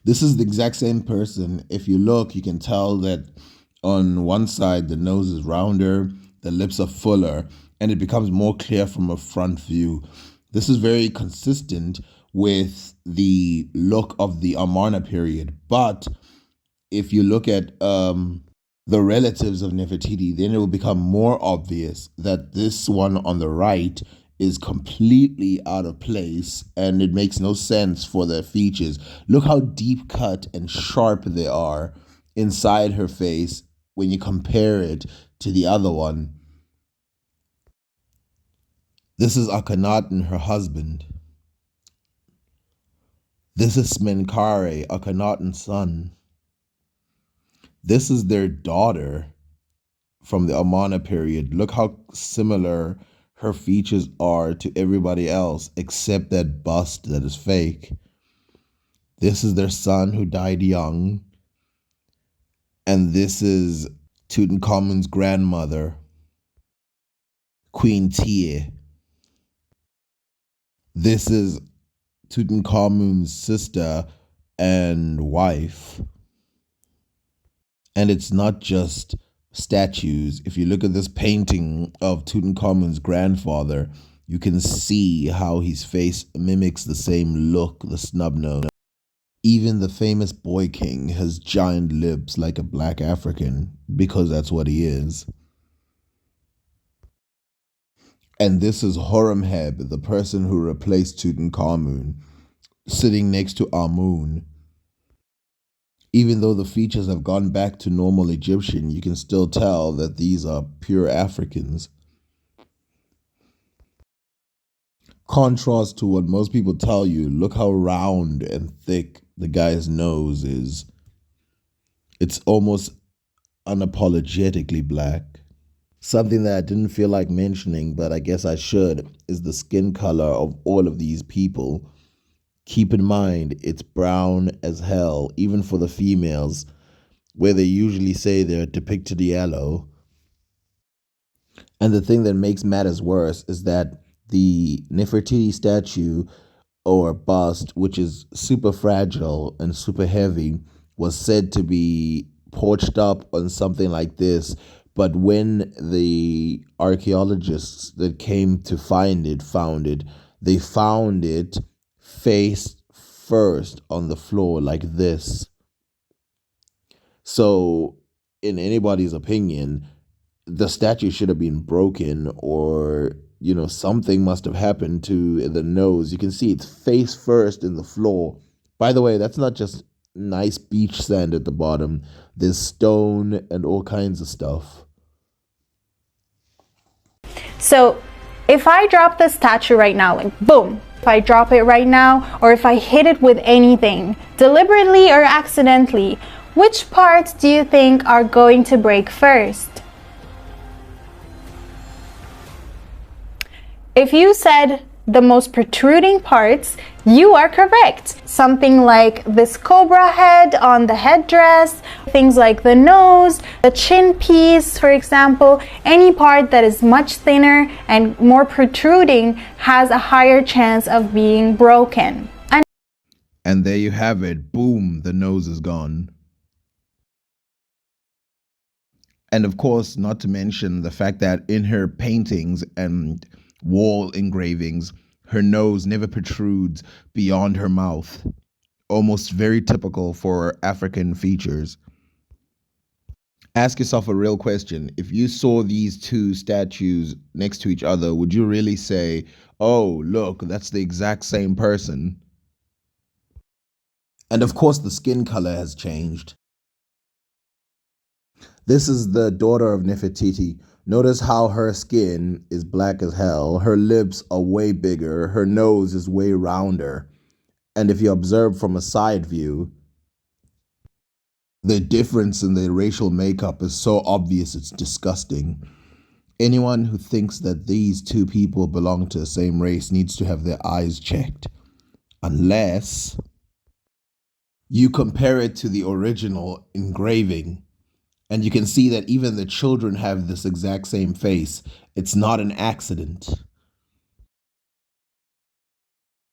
This is the exact same person. If you look, you can tell that on one side the nose is rounder, the lips are fuller, and it becomes more clear from a front view. This is very consistent with the look of the Amarna period. But if you look at the relatives of Nefertiti, then it will become more obvious that this one on the right is completely out of place and it makes no sense for their features. Look how deep cut and sharp they are inside her face when you compare it to the other one. This is Akhenaten, her husband. This is Smenkhare, Akhenaten's son. This is their daughter from the Amarna period. Look how similar her features are to everybody else except that bust that is fake. This is their son who died young. And this is Tutankhamun's grandmother, Queen Tiye. This is Tutankhamun's sister and wife. And it's not just statues. If you look at this painting of Tutankhamun's grandfather, you can see how his face mimics the same look, the snub nose. Even the famous boy king has giant lips like a black African because that's what he is. And this is Horemheb, the person who replaced Tutankhamun, sitting next to Amun. Even though the features have gone back to normal Egyptian, you can still tell that these are pure Africans. Contrast to what most people tell you, look how round and thick the guy's nose is. It's almost unapologetically black. Something that I didn't feel like mentioning, but I guess I should, is the skin color of all of these people. Keep in mind, it's brown as hell, even for the females, where they usually say they're depicted yellow. And the thing that makes matters worse is that the Nefertiti statue or bust, which is super fragile and super heavy, was said to be porched up on something like this. But when the archaeologists that came to find it found it, they found it face first on the floor like this. So, in anybody's opinion, the statue should have been broken or, something must have happened to the nose. You can see it's face first in the floor. By the way, that's not just nice beach sand at the bottom. There's stone and all kinds of stuff. So if I drop the statue right now, like boom, if I drop it right now, or if I hit it with anything, deliberately or accidentally, which parts do you think are going to break first? If you said the most protruding parts, you are correct. Something like this cobra head on the headdress, things like the nose, the chin piece, for example, any part that is much thinner and more protruding has a higher chance of being broken. And there you have it. Boom, the nose is gone. And of course, not to mention the fact that in her paintings and wall engravings, her nose never protrudes beyond her mouth, almost very typical for African features. Ask yourself a real question. If you saw these two statues next to each other, would you really say, oh, look, that's the exact same person? And of course, the skin color has changed. This is the daughter of Nefertiti. Notice how her skin is black as hell. Her lips are way bigger. Her nose is way rounder. And if you observe from a side view, the difference in the racial makeup is so obvious it's disgusting. Anyone who thinks that these two people belong to the same race needs to have their eyes checked. Unless you compare it to the original engraving. And you can see that even the children have this exact same face. It's not an accident.